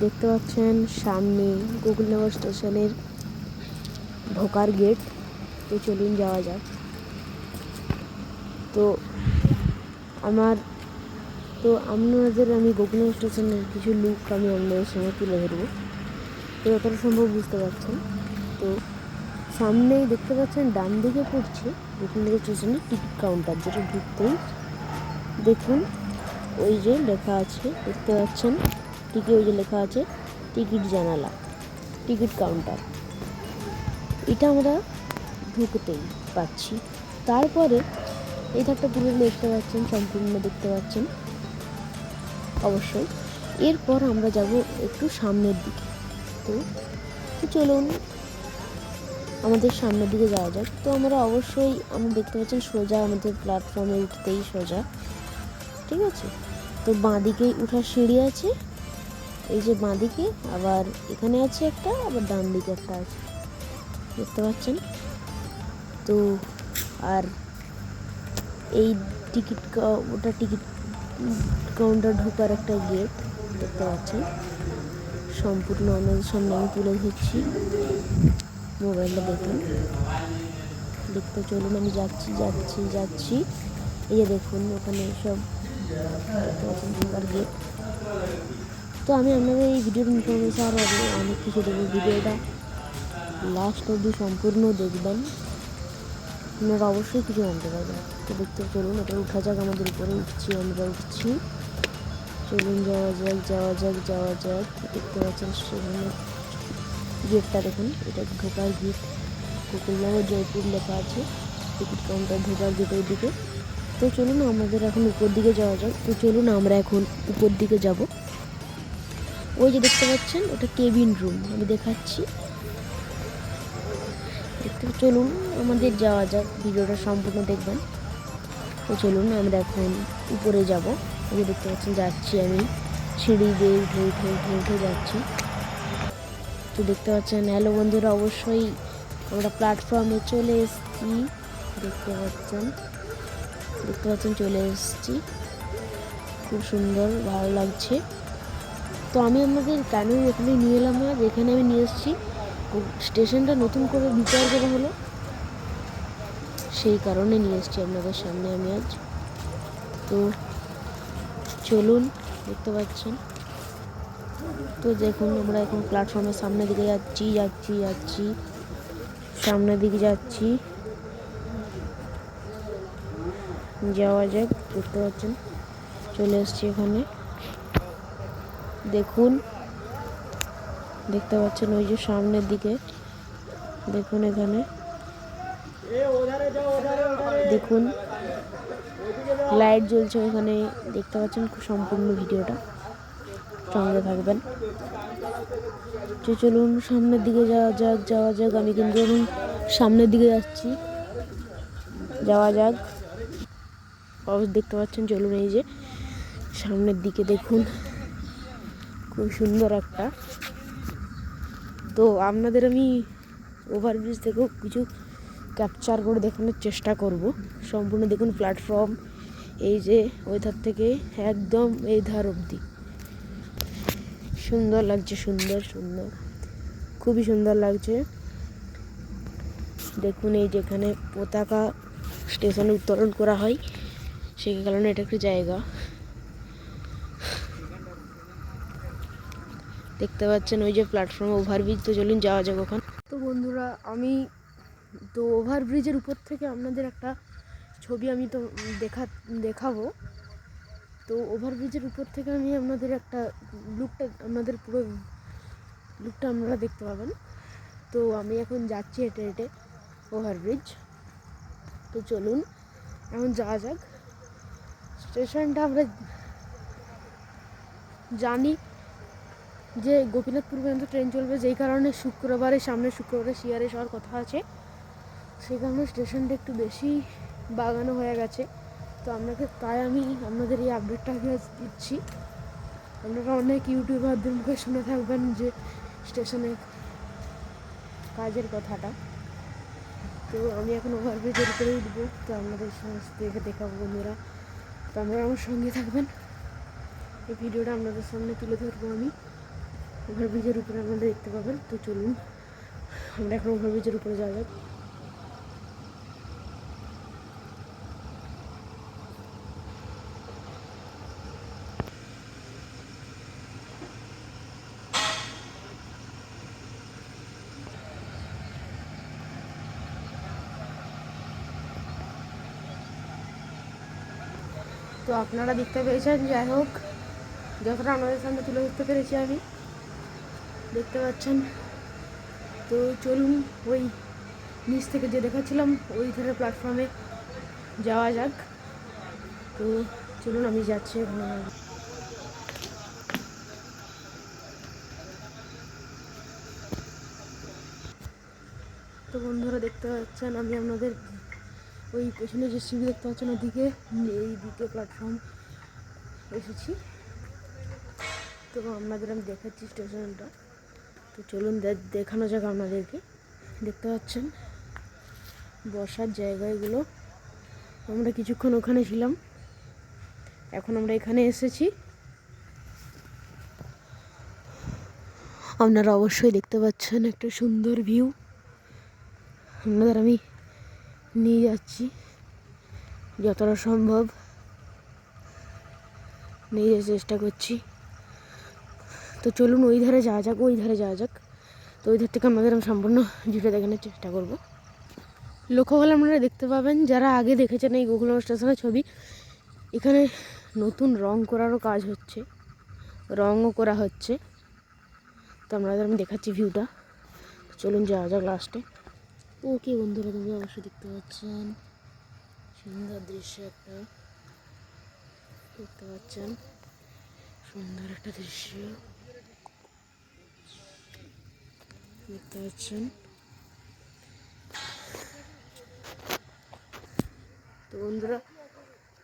দেখতে পাচ্ছেন সামনে গোকুলনগর স্টেশনের ঢোকার গেট। তো চলুন যাওয়া যাক। তো আমি গোকুলনগর স্টেশনের কিছু লুক আমি আপনাদের সঙ্গে তুলে ধরবো। তো যতটা সম্ভব বুঝতে পারছেন। তো সামনেই দেখতে পাচ্ছেন ডান দিকে পড়ছে গোকুলনগর স্টেশনের টিকিট কাউন্টার, যেটা ঢুকতেই দেখুন ওই যে লেখা আছে, দেখতে পাচ্ছেন ওই যে লেখা আছে টিকিট জানালা, টিকিট কাউন্টার। এটা আমরা ঢুকতেই পাচ্ছি। তারপরে এই ধারটা পুরো দেখতে পাচ্ছেন, সম্পূর্ণ দেখতে পাচ্ছেন অবশ্যই। এরপর আমরা যাব একটু সামনের দিকে। তো চলুন আমাদের সামনের দিকে যাওয়া যাক। তো আমরা দেখতে পাচ্ছেন সোজা আমাদের প্ল্যাটফর্মে উঠতেই সোজা, ঠিক আছে। তো বাঁ দিকেই উঠার সিঁড়ি আছে, এই যে বাঁ দিকে, আবার এখানে আছে একটা, আবার ডান দিকে একটা আছে, দেখতে পাচ্ছেন। তো আর এই টিকিট কাউন্টার ঢোকার একটা গেট দেখতে পাচ্ছেন, সম্পূর্ণ আমাদের সামনে আমি তুলে ধরছি। মোবাইলটা দেখতে চলুন, আমি যাচ্ছি। এই যে দেখুন ওখানে সব দেখতে পাচ্ছেন ঢোকার গেট। তো আমি আপনাদের এই ভিডিওর ইনফরমেশন আরও অনেক কিছু দেবো। ভিডিওটা লাস্ট অবধি সম্পূর্ণ দেখবেন, আপনারা অবশ্যই কিছু জানতে পারবেন। তো দেখতে চলুন, এটা উঠা যাক, আমাদের উপরে আমরা উঠছি। চলুন যাওয়া যাক। দেখতে পাচ্ছেন সেখানে গেটটা দেখুন, এটা ঢোকার গেট, গোকুলনগর জয়পুর লেখা আছে, টিকিট কাউন্টার ঢোকার গেটের দিকে। তো চলুন আমাদের এখন উপর দিকে যাওয়া যাক। তো চলুন আমরা এখন উপর দিকে যাব। ওই যে দেখতে পাচ্ছেন ওটা কেবিন রুম, আমি দেখাচ্ছি। চলুন আমাদের যাওয়া যাক, ভিডিওটা সম্পূর্ণ দেখবেন। তো চলুন আমরা এখন উপরে যাব। এই যে দেখতে পাচ্ছেন যাচ্ছি, আমি সিঁড়ি দিয়ে উঠে যাচ্ছি। তো দেখতে পাচ্ছেন, হ্যালো বন্ধুরা, অবশ্যই আমরা প্ল্যাটফর্মে চলে এসেছি। দেখতে পাচ্ছেন চলে এসেছি, খুব সুন্দর, ভালো লাগছে। তো আমি আপনাদের কেন এখানে নিয়ে এলাম না, যেখানে আমি নিয়ে এসেছি স্টেশনটা নতুন করে বিচার করা হলো, সেই কারণে নিয়ে এসেছি আপনাদের সামনে আমি আজ। তো চলুন, দেখতে পাচ্ছেন। তো দেখুন আমরা এখন প্ল্যাটফর্মের সামনের দিকে যাচ্ছি, সামনের দিকে যাচ্ছি, যাওয়া যাক। দেখতে পাচ্ছেন চলে এসেছি এখানে, দেখতে পাচ্ছেন ওই যে সামনের দিকে দেখুন, এখানে দেখুন লাইট জ্বলছে ওখানে, দেখতে পাচ্ছেন। খুব সম্পূর্ণ ভিডিওটা সঙ্গে থাকবেন। চলুন সামনের দিকে যাওয়া যাক। আমি কিন্তু এখন সামনের দিকে যাচ্ছি, যাওয়া যাক। অবশ্যই দেখতে পাচ্ছেন, চলুন এই যে সামনের দিকে দেখুন, খুব সুন্দর একটা। তো আপনাদের আমি ওভারব্রিজ থেকেও কিছু ক্যাপচার করে দেখানোর চেষ্টা করব। সম্পূর্ণ দেখুন প্ল্যাটফর্ম, এই যে ওই ধার থেকে একদম এই ধার অবধি সুন্দর লাগছে, সুন্দর খুবই সুন্দর লাগছে। দেখুন এই যেখানে পতাকা স্টেশনে উত্তোলন করা হয়, সেই কারণে এটা একটা জায়গা। দেখতে পাচ্ছেন ওই যে প্ল্যাটফর্ম ওভারব্রিজ। তো চলুন যাওয়া যাক ওখানে। তো বন্ধুরা, আমি তো ওভারব্রিজের উপর থেকে আপনাদের একটা ছবি আমি তো দেখাবো। তো ওভারব্রিজের উপর থেকে আমি আপনাদের একটা পুরো লুকটা আপনারা দেখতে পাবেন। তো আমি এখন যাচ্ছি হেঁটে ওভারব্রিজ। তো চলুন এখন যাওয়া যাক। স্টেশনটা আমরা জানি যে গোপীনাথপুর পর্যন্ত ট্রেন চলবে, যেই কারণে সামনের শুক্রবারে শিয়ারে যাওয়ার কথা আছে, সেই কারণে স্টেশনটা একটু বেশি বাগানো হয়ে গেছে। তো তাই আমি আপনাদের এই আপডেটটা দিচ্ছি। আপনারা অনেক ইউটিউবারদের মুখে শুনে থাকবেন যে স্টেশনে কাজের কথাটা। তো আমি এখন ওভারব্রিজের উপরে উঠবো, তো আপনাদের সমস্ত দেখাবো বন্ধুরা। তো আপনারা আমার সঙ্গে থাকবেন, এই ভিডিওটা আপনাদের সামনে তুলে ধরবো আমি। ওভারব্রিজের উপরে আপনারা দেখতে পাবেন। তো চলুন আমরা এখন ওভারব্রিজের উপরে যাওয়া যাক। তো আপনারা দেখতে পেয়েছেন, যাই হোক যতটা আপনাদের সামনে তুলে ধরতে পেরেছি আমি, দেখতে পাচ্ছেন। তো চলুন ওই নিচ থেকে যে দেখাচ্ছিলাম ওই ধারে প্ল্যাটফর্মে যাওয়া যাক। তো চলুন আমি যাচ্ছি ওখানে। তো বন্ধুরা দেখতে পাচ্ছেন আমি আপনাদের ওই পেছনে যে সিঁড়ি দেখতে পাচ্ছেন ওদিকে, এই দ্বিতীয় প্ল্যাটফর্ম এসেছি। তো আপনাদের আমি দেখাচ্ছি স্টেশনটা। তো চলুন দেখানো যাক আপনাদেরকে। দেখতে পাচ্ছেন বসার জায়গা এগুলো। আমরা কিছুক্ষণ ওখানে ছিলাম, এখন আমরা এখানে এসেছি। আপনারা অবশ্যই দেখতে পাচ্ছেন একটা সুন্দর ভিউ। আপনাদের আমি নিয়ে যাচ্ছি যতটা সম্ভব, নিয়ে যাওয়ার চেষ্টা করছি। তো চলুন ওই ধারে যাওয়া যাক, ওই ধারে যাওয়া যাক। তো ওই ধার থেকে আমাদের আমি সম্পূর্ণ ভিডিওটা দেখানোর চেষ্টা করব। লক্ষ্য করলে আপনারা দেখতে পাবেন, যারা আগে দেখেছেন এই গোকুলনগর স্টেশনের ছবি, এখানে নতুন রং করারও কাজ হচ্ছে, রঙও করা হচ্ছে। তো আপনাদের আমি দেখাচ্ছি ভিউটা। চলুন যাওয়া যাক লাস্টে। ওকে বন্ধুরা, তুমি অবশ্যই দেখতে পাচ্ছেন সুন্দর দৃশ্য একটা, দেখতে পাচ্ছেন সুন্দর একটা দৃশ্য দেখতে পাচ্ছেন। তো বন্ধুরা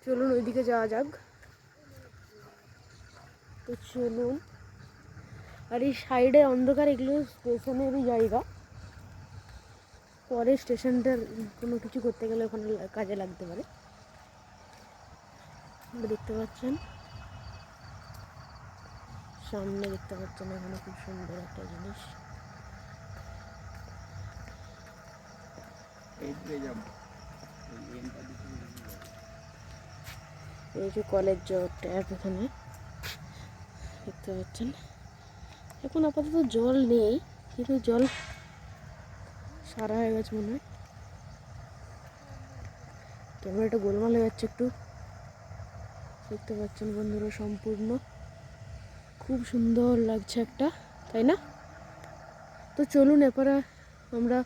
চলুন ওইদিকে যাওয়া যাক। তো চলুন। আর এই সাইডে অন্ধকার, এগুলো স্টেশনেরই জায়গা, পরে স্টেশনটার কোনো কিছু করতে গেলে ওখানে কাজে লাগতে পারে। দেখতে পাচ্ছেন সামনে, দেখতে পাচ্ছেন এখানে খুব সুন্দর একটা জিনিস। এই যে কলের ট্যাপ এখানে দেখতে পাচ্ছেন। এখন আপাতত জল নেই, কিন্তু জল সারা হয়ে গেছে মনে হয়। ক্যামেরাটা গোলমাল হয়ে যাচ্ছে একটু, দেখতে পাচ্ছেন বন্ধুরা। সম্পূর্ণ খুব সুন্দর লাগছে একটা, তাই না? তো চলুন এরপরে আমরা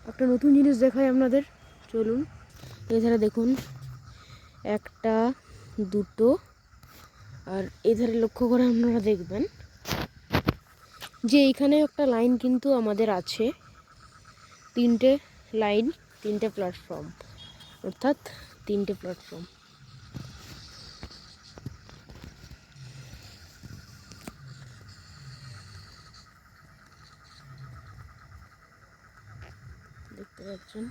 একটা নতুন জিনিস দেখাই আপনাদের। চলুন এধারে দেখুন, একটা দুটো, আর এধারে লক্ষ্য করে আপনারা দেখবেন যে এইখানে একটা লাইন কিন্তু আমাদের আছে, তিনটে লাইন, তিনটে প্ল্যাটফর্ম, অর্থাৎ তিনটে প্ল্যাটফর্ম। দেখতে পাচ্ছেন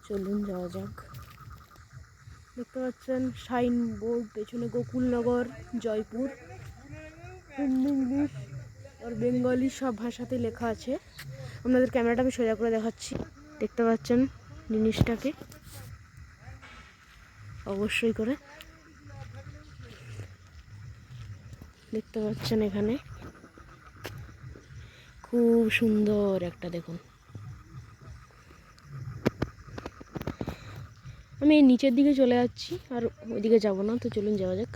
চলুন যাওয়া যাক। দেখতে পাচ্ছেন সাইন বোর্ড পেছনে, গোকুলনগর জয়পুর, হিন্দি, ইংলিশ আর বেঙ্গলি সব ভাষাতে লেখা আছে। আপনাদের ক্যামেরাটা আমি সোজা করে দেখাচ্ছি, দেখতে পাচ্ছেন জিনিসটাকে অবশ্যই করে দেখতে পাচ্ছেন। এখানে খুব সুন্দর একটা, দেখুন। আমি এই নিচের দিকে চলে যাচ্ছি, আর ওইদিকে যাব না। তো চলুন যাওয়া যাক।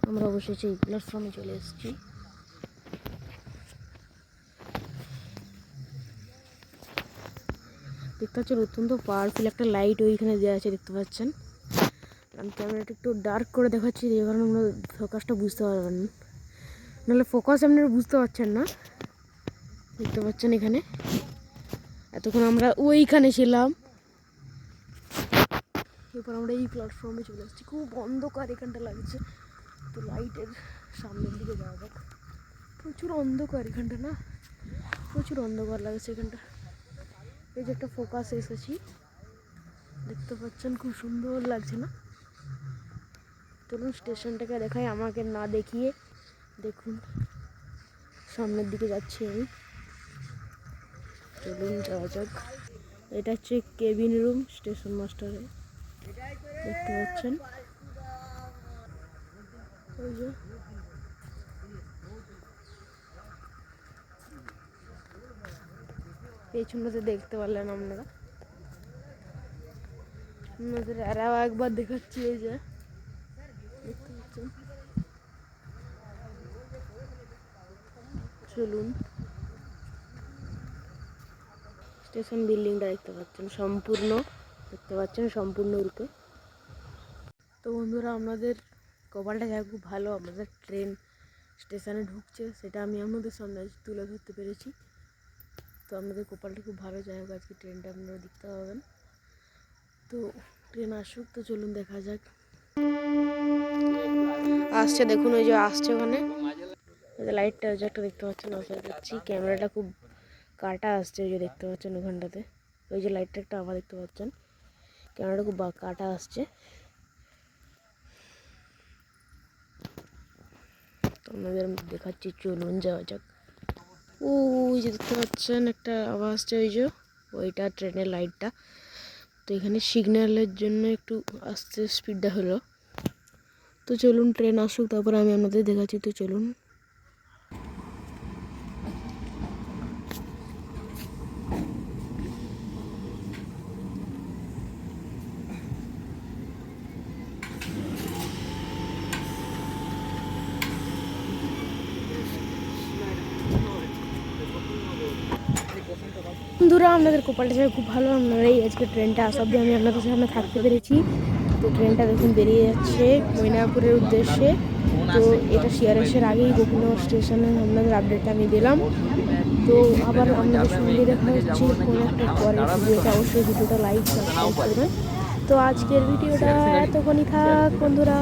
আমরা অবশ্যই সেই প্ল্যাটফর্মে চলে এসেছি। দেখতে দেখতে পাচ্ছেন অত্যন্ত পাওয়ারফুল একটা লাইট ওইখানে দেওয়া আছে, দেখতে পাচ্ছেন। আমি ক্যামেরাটা একটু ডার্ক করে দেখাচ্ছি, যে কারণে আপনারা ফোকাসটা বুঝতে পারবেন না, নাহলে ফোকাস আপনারা বুঝতে পারছেন না। দেখতে পাচ্ছেন এখানে এতক্ষণ আমরা ওইখানে ছিলাম, এরপর আমরা এই প্ল্যাটফর্মে চলে আসছি। খুব অন্ধকার এখানটা লাগছে, তো লাইটের সামনের দিকে যাওয়া যাক। প্রচুর অন্ধকার এখানটা, না প্রচুর অন্ধকার লাগছে এখানটা। এই যে একটা ফোকাস এসেছি, দেখতে পাচ্ছেন খুব সুন্দর লাগছে না? চলুন স্টেশনটাকে দেখাই আমাকে না দেখিয়ে। দেখুন সামনের দিকে যাচ্ছি আমি, চলুন যাওয়া যাক। এটা হচ্ছে কেবিন রুম স্টেশন মাস্টারের, দেখতে পাচ্ছেন। ওই যে পেছনটাতে দেখতে পারলেন আপনারা, আপনাদের আরও একবার দেখাচ্ছি। এই যে দেখতে পাচ্ছেন, চলুন। স্টেশন বিল্ডিংটা দেখতে পাচ্ছেন সম্পূর্ণ, দেখতে পাচ্ছেন সম্পূর্ণ রূপে। তো বন্ধুরা, আপনাদের কপালটা যাই খুব ভালো, আমাদের ট্রেন স্টেশনে ঢুকছে, সেটা আমি আপনাদের সামনে তুলে ধরতে পেরেছি। তো আপনাদের কপালটা খুব ভালো, যাই হোক আজকে ট্রেনটা আপনারা দেখতে পাবেন। তো ট্রেন আসুক, তো চলুন দেখা যাক। আসছে দেখুন, ওই যে আসছে ওখানে লাইটটা, ওই যে একটা দেখতে পাচ্ছেন, আশা করছি ক্যামেরাটা খুব কাটা আসছে, ওই যে দেখতে পাচ্ছেন ওখানটাতে, ওই যে লাইটটা একটা আবার দেখতে পাচ্ছেন, ক্যামেরাটা খুব কাটা আসছে। তো আপনাদের দেখাচ্ছি, চলুন যাওয়া যাক। ওই যে দেখতে পাচ্ছেন একটা আওয়াজ আসছে, ওই যে ওইটা ট্রেনের লাইটটা। তো এখানে সিগন্যালের জন্য একটু আস্তে স্পিডটা হলো। তো চলুন ট্রেন আসুক, তারপরে আমি আপনাদের দেখাচ্ছি। তো চলুন। বন্ধুরা, আপনাদের কপালটা যাবে খুব ভালো, আপনারা এই আজকে ট্রেনটা আসা অব্দি আমি আপনাদের সামনে থাকতে পেরেছি। তো ট্রেনটা দেখুন বেরিয়ে যাচ্ছে ময়নাপুরের উদ্দেশ্যে। তো এটা সিআরএসের আগেই গোপীনগর স্টেশনে আপনাদের আপডেটটা আমি দিলাম। তো আবার আপনাদের সঙ্গে দেখা হচ্ছে কোনো একটা পরের ভিডিওটা, অবশ্যই ভিডিওটা লাইক সাবস্ক্রাইব করবেন। তো আজকের ভিডিওটা এতক্ষণই থাক বন্ধুরা।